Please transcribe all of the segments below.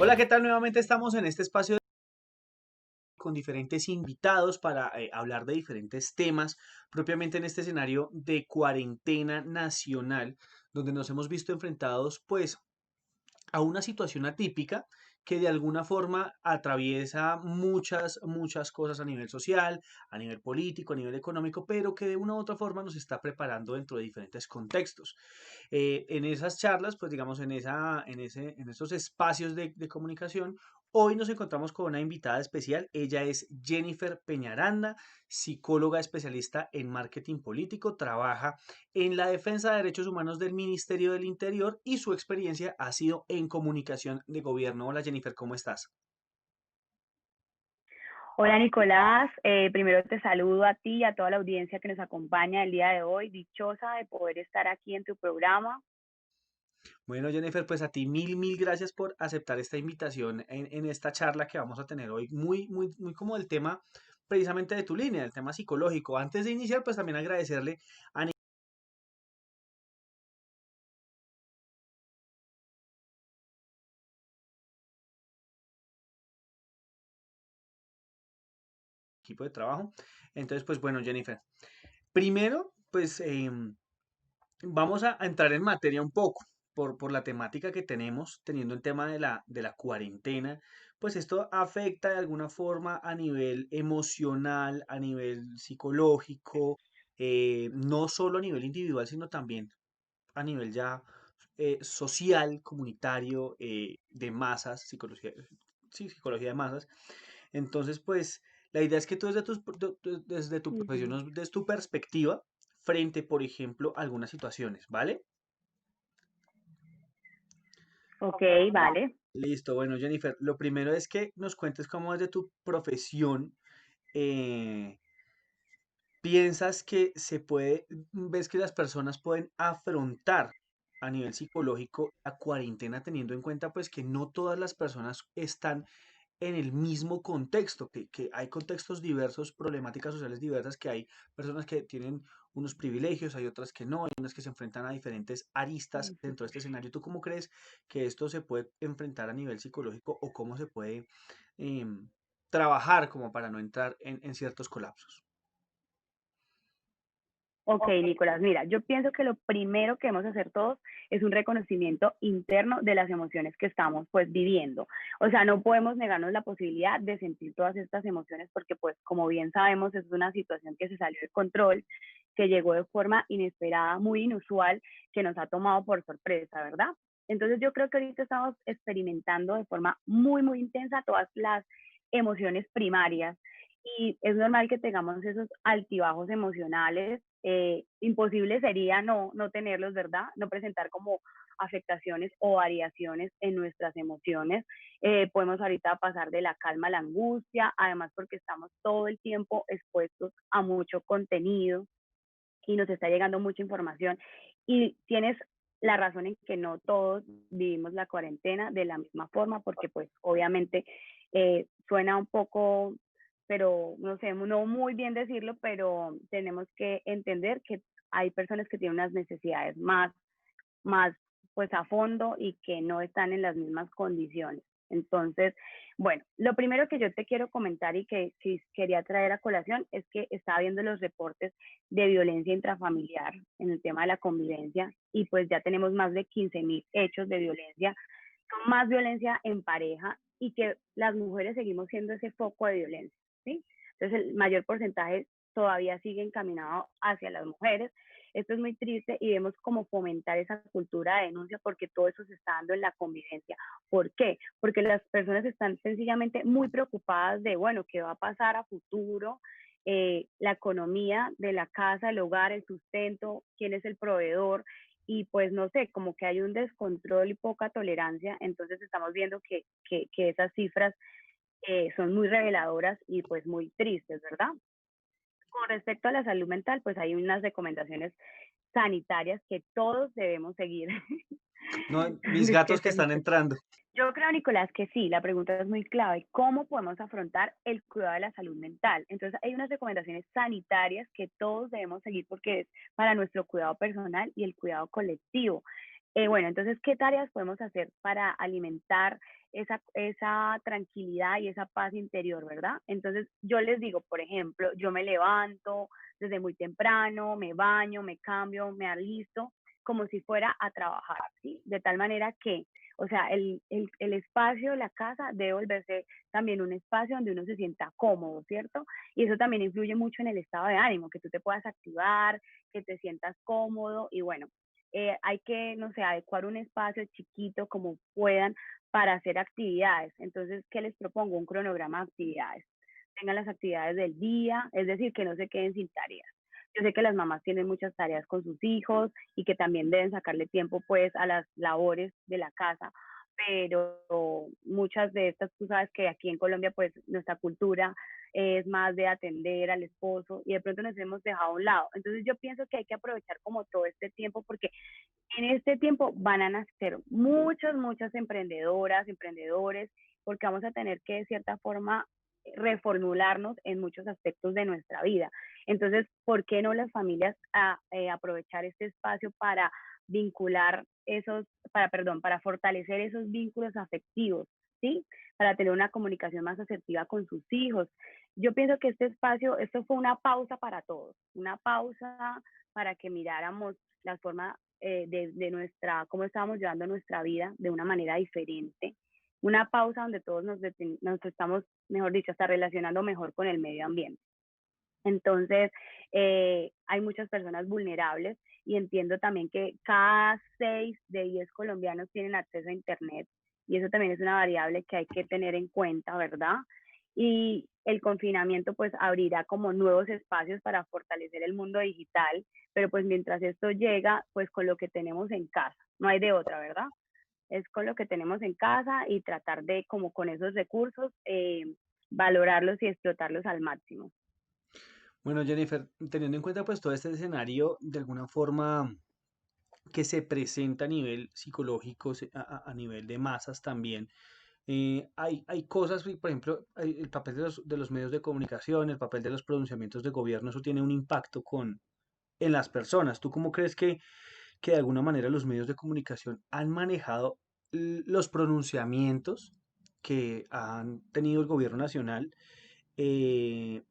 Hola, ¿qué tal? Nuevamente estamos en este espacio con diferentes invitados para hablar de diferentes temas, propiamente en este escenario de cuarentena nacional, donde nos hemos visto enfrentados pues a una situación atípica que de alguna forma atraviesa muchas cosas a nivel social, a nivel político, a nivel económico, pero que de una u otra forma nos está preparando dentro de diferentes contextos. En esas charlas, pues digamos, en esos espacios de comunicación, hoy nos encontramos con una invitada especial. Ella es Jennifer Peñaranda, psicóloga especialista en marketing político, trabaja en la defensa de derechos humanos del Ministerio del Interior y su experiencia ha sido en comunicación de gobierno. Hola Jennifer, ¿cómo estás? Hola Nicolás, primero te saludo a ti y a toda la audiencia que nos acompaña el día de hoy, dichosa de poder estar aquí en tu programa. Bueno Jennifer, pues a ti mil gracias por aceptar esta invitación en esta charla que vamos a tener hoy, muy como el tema precisamente de tu línea, el tema psicológico. Antes de iniciar, pues también agradecerle a equipo de trabajo. Entonces, pues bueno, Jennifer, primero, pues vamos a entrar en materia un poco por la temática que tenemos, teniendo el tema de la cuarentena, pues esto afecta de alguna forma a nivel emocional, a nivel psicológico, no solo a nivel individual, sino también a nivel ya social, comunitario, de masas, psicología, sí, psicología de masas. Entonces, pues, la idea es que tú desde tu profesión, Ujú. nos des tu perspectiva frente, por ejemplo, a algunas situaciones, ¿vale? Ok, vale. Listo, bueno, Jennifer, lo primero es que nos cuentes cómo desde tu profesión eh, piensas que ves que las personas pueden afrontar a nivel psicológico la cuarentena teniendo en cuenta pues que no todas las personas están en el mismo contexto, que hay contextos diversos, problemáticas sociales diversas, que hay personas que tienen unos privilegios, hay otras que no, hay unas que se enfrentan a diferentes aristas dentro de este escenario. ¿Tú cómo crees que esto se puede enfrentar a nivel psicológico o cómo se puede em, trabajar como para no entrar en ciertos colapsos? Ok, Nicolás, mira, yo pienso que lo primero que debemos hacer todos es un reconocimiento interno de las emociones que estamos pues viviendo. O sea, no podemos negarnos la posibilidad de sentir todas estas emociones porque pues como bien sabemos es una situación que se salió de control, que llegó de forma inesperada, muy inusual, que nos ha tomado por sorpresa, ¿verdad? Entonces yo creo que ahorita estamos experimentando de forma muy intensa todas las emociones primarias y es normal que tengamos esos altibajos emocionales. Imposible sería no tenerlos, ¿verdad? No presentar como afectaciones o variaciones en nuestras emociones. Podemos ahorita pasar de la calma a la angustia, además porque estamos todo el tiempo expuestos a mucho contenido y nos está llegando mucha información. Y tienes la razón en que no todos vivimos la cuarentena de la misma forma, porque pues obviamente suena un poco, pero no sé, no muy bien decirlo, pero tenemos que entender que hay personas que tienen unas necesidades más pues a fondo y que no están en las mismas condiciones. Entonces, bueno, lo primero que yo te quiero comentar y que sí quería traer a colación es que estaba viendo los reportes de violencia intrafamiliar en el tema de la convivencia y pues ya tenemos más de 15.000 hechos de violencia, más violencia en pareja y que las mujeres seguimos siendo ese foco de violencia, ¿sí? Entonces el mayor porcentaje todavía sigue encaminado hacia las mujeres. Esto es muy triste y vemos cómo fomentar esa cultura de denuncia porque todo eso se está dando en la convivencia. ¿Por qué? Porque las personas están sencillamente muy preocupadas de, bueno, ¿qué va a pasar a futuro? La economía de la casa, el hogar, el sustento, quién es el proveedor, y pues no sé, como que hay un descontrol y poca tolerancia, entonces estamos viendo que esas cifras son muy reveladoras y pues muy tristes, ¿verdad? Con respecto a la salud mental, pues hay unas recomendaciones sanitarias que todos debemos seguir. No, mis gatos que están entrando. Yo creo, Nicolás, que sí, la pregunta es muy clave. ¿Cómo podemos afrontar el cuidado de la salud mental? Entonces, hay unas recomendaciones sanitarias que todos debemos seguir porque es para nuestro cuidado personal y el cuidado colectivo. Bueno, entonces, ¿qué tareas podemos hacer para alimentar esa tranquilidad y esa paz interior, verdad? Entonces, yo les digo, por ejemplo, yo me levanto desde muy temprano, me baño, me cambio, me alisto, como si fuera a trabajar, ¿sí? De tal manera que, o sea, el espacio de la casa debe volverse también un espacio donde uno se sienta cómodo, ¿cierto? Y eso también influye mucho en el estado de ánimo, que tú te puedas activar, que te sientas cómodo y bueno, hay que, no sé, adecuar un espacio chiquito como puedan para hacer actividades. Entonces, ¿qué les propongo? Un cronograma de actividades. Tengan las actividades del día, es decir, que no se queden sin tareas. Yo sé que las mamás tienen muchas tareas con sus hijos y que también deben sacarle tiempo pues a las labores de la casa, pero muchas de estas, tú sabes que aquí en Colombia pues nuestra cultura es más de atender al esposo y de pronto nos hemos dejado a un lado. Entonces yo pienso que hay que aprovechar como todo este tiempo porque en este tiempo van a nacer muchas emprendedoras, emprendedores, porque vamos a tener que de cierta forma reformularnos en muchos aspectos de nuestra vida. Entonces, ¿por qué no las familias aprovechar este espacio para vincular para fortalecer esos vínculos afectivos, ¿sí? Para tener una comunicación más asertiva con sus hijos. Yo pienso que este espacio, esto fue una pausa para todos, una pausa para que miráramos la forma de nuestra, cómo estábamos llevando nuestra vida de una manera diferente. Una pausa donde todos nos estamos, mejor dicho, hasta relacionando mejor con el medio ambiente. Entonces, hay muchas personas vulnerables y entiendo también que cada 6 de 10 colombianos tienen acceso a Internet y eso también es una variable que hay que tener en cuenta, ¿verdad? Y el confinamiento pues abrirá como nuevos espacios para fortalecer el mundo digital, pero pues mientras esto llega, pues con lo que tenemos en casa, no hay de otra, ¿verdad? Es con lo que tenemos en casa y tratar de, como con esos recursos, valorarlos y explotarlos al máximo. Bueno, Jennifer, teniendo en cuenta pues todo este escenario, de alguna forma que se presenta a nivel psicológico, a nivel de masas también, hay cosas, por ejemplo, el papel de los medios de comunicación, el papel de los pronunciamientos de gobierno, eso tiene un impacto en las personas. ¿Tú cómo crees que de alguna manera los medios de comunicación han manejado los pronunciamientos que han tenido el gobierno nacional, eh,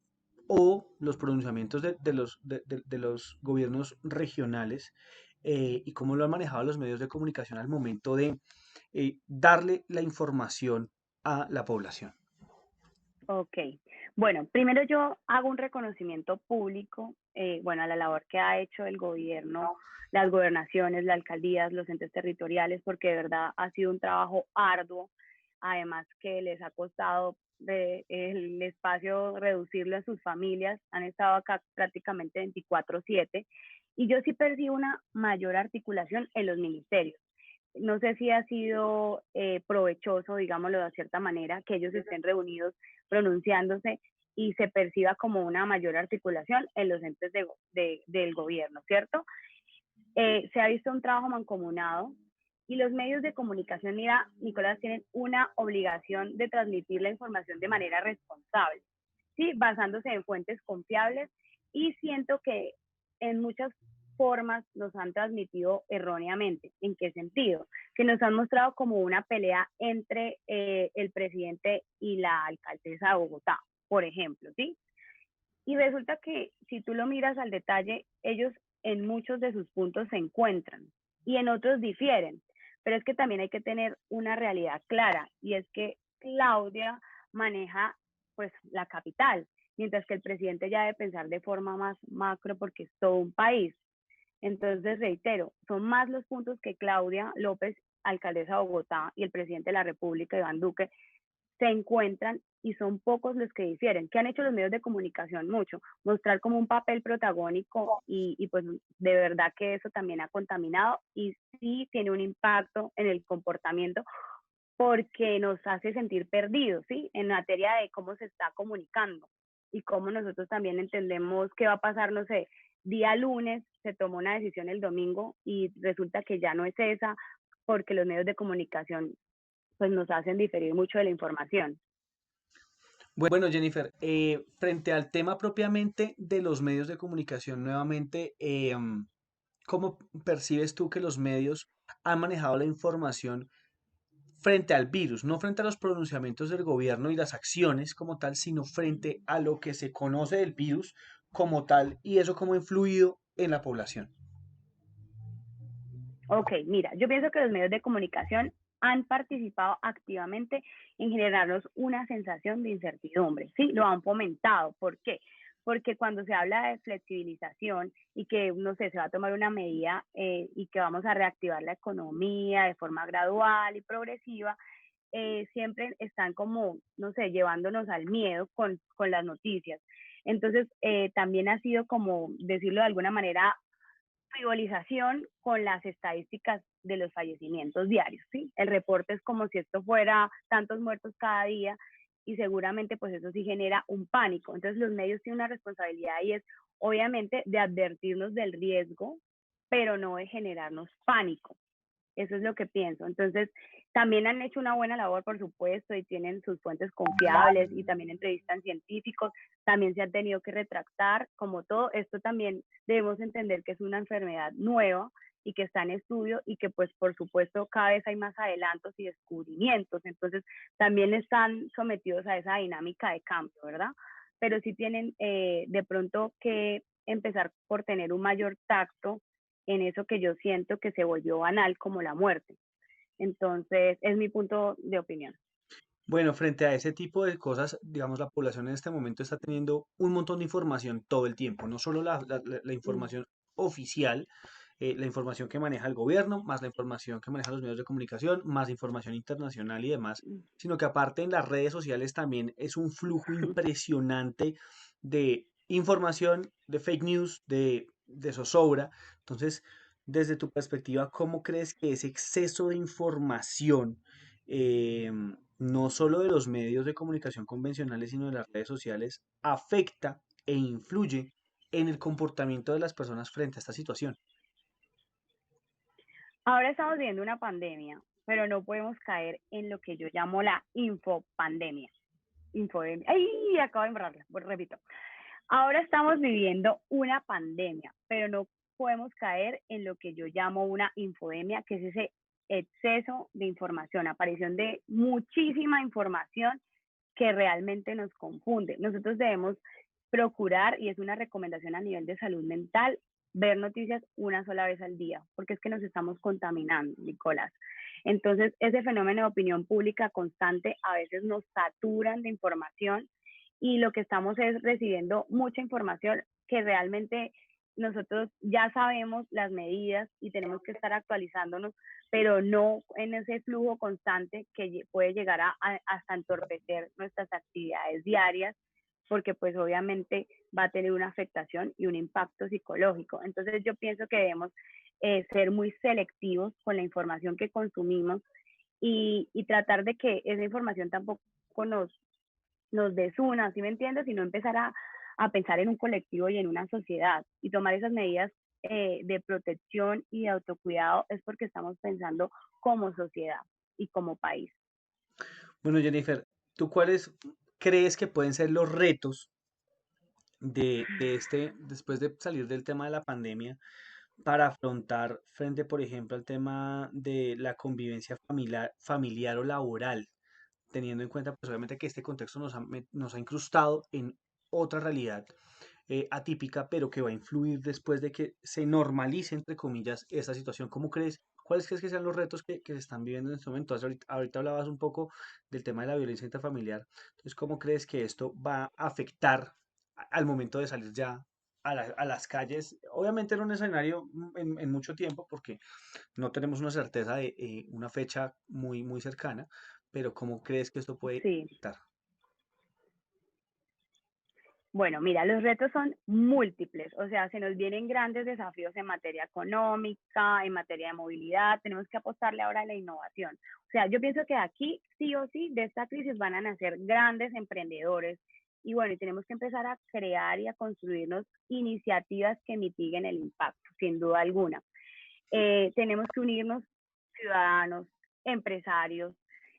o los pronunciamientos de los gobiernos regionales, y cómo lo han manejado los medios de comunicación al momento de darle la información a la población? Ok, bueno, primero yo hago un reconocimiento público, bueno, a la labor que ha hecho el gobierno, las gobernaciones, las alcaldías, los entes territoriales, porque de verdad ha sido un trabajo arduo, además que les ha costado el espacio reducirlo a sus familias, han estado acá prácticamente 24/7, y yo sí percibo una mayor articulación en los ministerios. No sé si ha sido provechoso, digámoslo de cierta manera, que ellos estén reunidos pronunciándose y se perciba como una mayor articulación en los entes del gobierno, ¿cierto? Se ha visto un trabajo mancomunado y los medios de comunicación, mira, Nicolás, tienen una obligación de transmitir la información de manera responsable, ¿sí? Basándose en fuentes confiables y siento que en muchas formas nos han transmitido erróneamente. ¿En qué sentido? Que nos han mostrado como una pelea entre el presidente y la alcaldesa de Bogotá, por ejemplo, ¿sí? Y resulta que si tú lo miras al detalle, ellos en muchos de sus puntos se encuentran y en otros difieren. Pero es que también hay que tener una realidad clara y es que Claudia maneja pues la capital, mientras que el presidente ya debe pensar de forma más macro porque es todo un país. Entonces, reitero, son más los puntos que Claudia López, alcaldesa de Bogotá, y el presidente de la República, Iván Duque, se encuentran y son pocos los que difieren. ¿Qué han hecho los medios de comunicación? Mucho. Mostrar como un papel protagónico y pues de verdad que eso también ha contaminado y sí tiene un impacto en el comportamiento porque nos hace sentir perdidos, ¿sí? En materia de cómo se está comunicando y cómo nosotros también entendemos qué va a pasar, no sé, día lunes se tomó una decisión el domingo y resulta que ya no es esa porque los medios de comunicación pues nos hacen diferir mucho de la información. Bueno, Jennifer, frente al tema propiamente de los medios de comunicación, nuevamente, ¿cómo percibes tú que los medios han manejado la información frente al virus, no frente a los pronunciamientos del gobierno y las acciones como tal, sino frente a lo que se conoce del virus como tal y eso cómo ha influido en la población. Ok, mira, yo pienso que los medios de comunicación han participado activamente en generarnos una sensación de incertidumbre, ¿sí? Lo han fomentado. ¿Por qué? Porque cuando se habla de flexibilización y que, no sé, se va a tomar una medida y que vamos a reactivar la economía de forma gradual y progresiva, siempre están como, no sé, llevándonos al miedo con las noticias. Entonces, también ha sido como, decirlo de alguna manera, frivolización con las estadísticas de los fallecimientos diarios, ¿sí? El reporte es como si esto fuera tantos muertos cada día y seguramente pues eso sí genera un pánico. Entonces los medios tienen una responsabilidad y es obviamente de advertirnos del riesgo, pero no de generarnos pánico. Eso es lo que pienso. Entonces, también han hecho una buena labor, por supuesto, y tienen sus fuentes confiables y también entrevistan científicos. También se han tenido que retractar, como todo. Esto también debemos entender que es una enfermedad nueva y que está en estudio y que pues por supuesto cada vez hay más adelantos y descubrimientos. Entonces, también están sometidos a esa dinámica de cambio, ¿verdad? Pero sí tienen de pronto que empezar por tener un mayor tacto en eso que yo siento que se volvió banal como la muerte. Entonces, es mi punto de opinión. Bueno, frente a ese tipo de cosas, digamos, la población en este momento está teniendo un montón de información todo el tiempo, no solo la Mm. información oficial, la información que maneja el gobierno, más la información que manejan los medios de comunicación, más información internacional y demás, sino que aparte en las redes sociales también es un flujo impresionante de información, de fake news, de zozobra. Entonces, desde tu perspectiva, ¿cómo crees que ese exceso de información, eh, no solo de los medios de comunicación convencionales, sino de las redes sociales, afecta e influye en el comportamiento de las personas frente a esta situación? Ahora estamos viendo una pandemia, pero no podemos caer en lo que yo llamo la infopandemia. Infodemia. ¡Ay! Acabo de embarrarla. Pues repito. Ahora estamos viviendo una pandemia, pero no podemos caer en lo que yo llamo una infodemia, que es ese exceso de información, aparición de muchísima información que realmente nos confunde. Nosotros debemos procurar, y es una recomendación a nivel de salud mental, ver noticias una sola vez al día, porque es que nos estamos contaminando, Nicolás. Entonces, ese fenómeno de opinión pública constante a veces nos saturan de información y lo que estamos es recibiendo mucha información que realmente nosotros ya sabemos las medidas y tenemos que estar actualizándonos, pero no en ese flujo constante que puede llegar hasta entorpecer nuestras actividades diarias, porque pues obviamente va a tener una afectación y un impacto psicológico. Entonces yo pienso que debemos ser muy selectivos con la información que consumimos y tratar de que esa información tampoco nos desuna, ¿sí me entiendes? Sino empezar a pensar en un colectivo y en una sociedad y tomar esas medidas de protección y de autocuidado es porque estamos pensando como sociedad y como país. Bueno, Jennifer, ¿tú cuáles crees que pueden ser los retos después de salir del tema de la pandemia, para afrontar frente, por ejemplo, al tema de la convivencia familiar o laboral, teniendo en cuenta, pues obviamente que este contexto nos ha incrustado en otra realidad atípica, pero que va a influir después de que se normalice, entre comillas, esta situación? ¿Cómo crees? ¿Cuáles crees que sean los retos que se están viviendo en este momento? Ahorita hablabas un poco del tema de la violencia intrafamiliar. Entonces, ¿cómo crees que esto va a afectar al momento de salir ya a las calles? Obviamente en un escenario en mucho tiempo, porque no tenemos una certeza de una fecha muy cercana, pero ¿cómo crees que esto puede Sí. afectar? Bueno, mira, los retos son múltiples, o sea, se nos vienen grandes desafíos en materia económica, en materia de movilidad, tenemos que apostarle ahora a la innovación. O sea, yo pienso que aquí sí o sí de esta crisis van a nacer grandes emprendedores y bueno, y tenemos que empezar a crear y a construirnos iniciativas que mitiguen el impacto, sin duda alguna. Tenemos que unirnos ciudadanos, empresarios,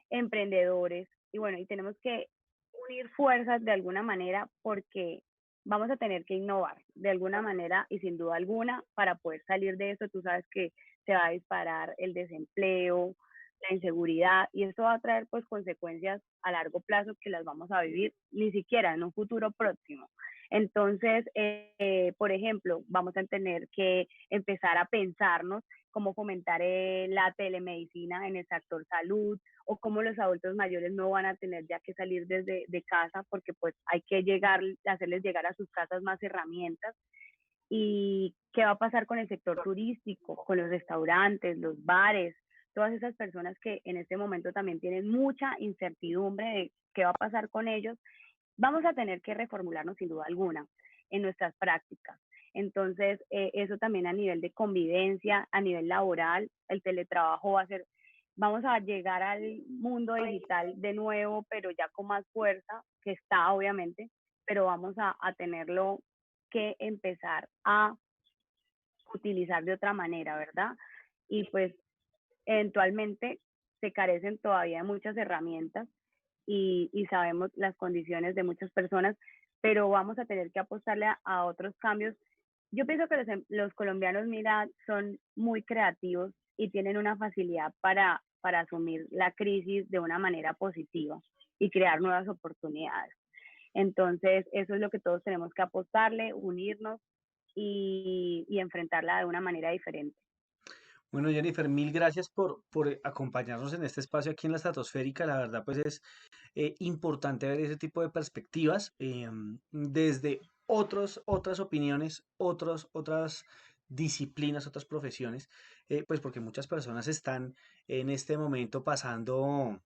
emprendedores y bueno, y tenemos que unir fuerzas de alguna manera porque vamos a tener que innovar de alguna manera y sin duda alguna para poder salir de eso. Tú sabes que se va a disparar el desempleo, la inseguridad y esto va a traer pues consecuencias a largo plazo que las vamos a vivir ni siquiera en un futuro próximo. Entonces, por ejemplo, vamos a tener que empezar a pensarnos cómo fomentar la telemedicina en el sector salud o cómo los adultos mayores no van a tener ya que salir desde de casa porque pues hay que llegar, hacerles llegar a sus casas más herramientas. ¿Y qué va a pasar con el sector turístico, con los restaurantes, los bares, todas esas personas que en este momento también tienen mucha incertidumbre de qué va a pasar con ellos? Vamos a tener que reformularnos sin duda alguna en nuestras prácticas. Entonces, eso también a nivel de convivencia, a nivel laboral, el teletrabajo va a ser, vamos a llegar al mundo digital de nuevo, pero ya con más fuerza, que está obviamente, pero vamos a tenerlo que empezar a utilizar de otra manera, ¿verdad? Y pues eventualmente se carecen todavía de muchas herramientas y sabemos las condiciones de muchas personas, pero vamos a tener que apostarle a otros cambios. Yo pienso que los colombianos, mira, son muy creativos y tienen una facilidad para asumir la crisis de una manera positiva y crear nuevas oportunidades. Entonces, eso es lo que todos tenemos que apostarle, unirnos y enfrentarla de una manera diferente. Bueno, Jennifer, mil gracias por acompañarnos en este espacio aquí en la estratosférica. La verdad, pues es importante ver ese tipo de perspectivas desde otras opiniones, otras disciplinas, otras profesiones, pues porque muchas personas están en este momento pasando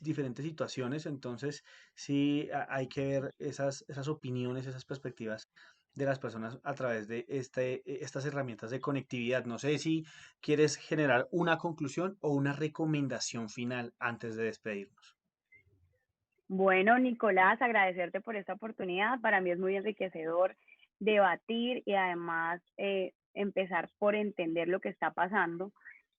diferentes situaciones, entonces sí hay que ver esas opiniones, esas perspectivas de las personas a través de estas herramientas de conectividad. No sé si quieres generar una conclusión o una recomendación final antes de despedirnos. Bueno, Nicolás, agradecerte por esta oportunidad. Para mí es muy enriquecedor debatir y además empezar por entender lo que está pasando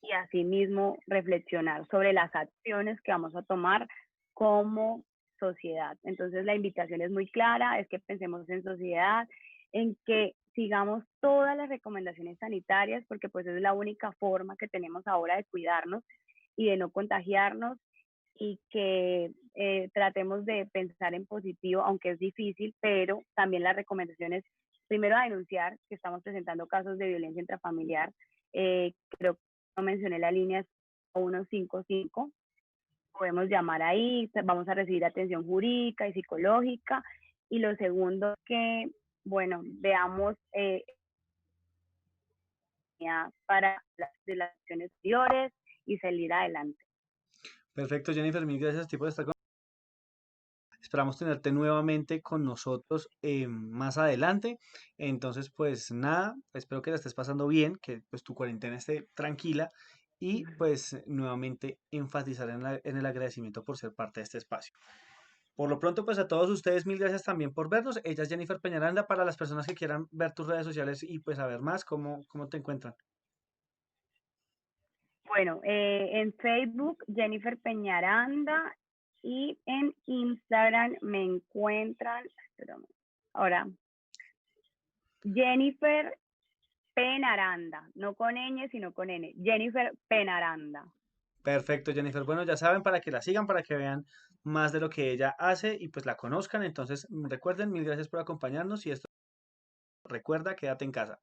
y asimismo reflexionar sobre las acciones que vamos a tomar como sociedad. Entonces la invitación es muy clara, es que pensemos en sociedad, en que sigamos todas las recomendaciones sanitarias, porque pues es la única forma que tenemos ahora de cuidarnos y de no contagiarnos y que tratemos de pensar en positivo, aunque es difícil, pero también las recomendaciones, primero a denunciar que estamos presentando casos de violencia intrafamiliar. Creo que no mencioné la línea 155, podemos llamar ahí, vamos a recibir atención jurídica y psicológica. Y lo segundo que, bueno, veamos para de las acciones exteriores y salir adelante. Perfecto, Jennifer, mil gracias a ti por estar con. Esperamos tenerte nuevamente con nosotros más adelante. Entonces, pues nada, espero que la estés pasando bien, que pues tu cuarentena esté tranquila y pues nuevamente enfatizar en el agradecimiento por ser parte de este espacio. Por lo pronto, pues a todos ustedes, mil gracias también por vernos. Ella es Jennifer Peñaranda. Para las personas que quieran ver tus redes sociales y pues saber más, ¿cómo te encuentran? Bueno, en Facebook, Jennifer Peñaranda, y en Instagram me encuentran, espérame, ahora, Jennifer Penaranda, no con ñ, sino con N, Jennifer Penaranda. Perfecto, Jennifer. Bueno, ya saben, para que la sigan, para que vean más de lo que ella hace y pues la conozcan. Entonces, recuerden, mil gracias por acompañarnos y esto recuerda, quédate en casa.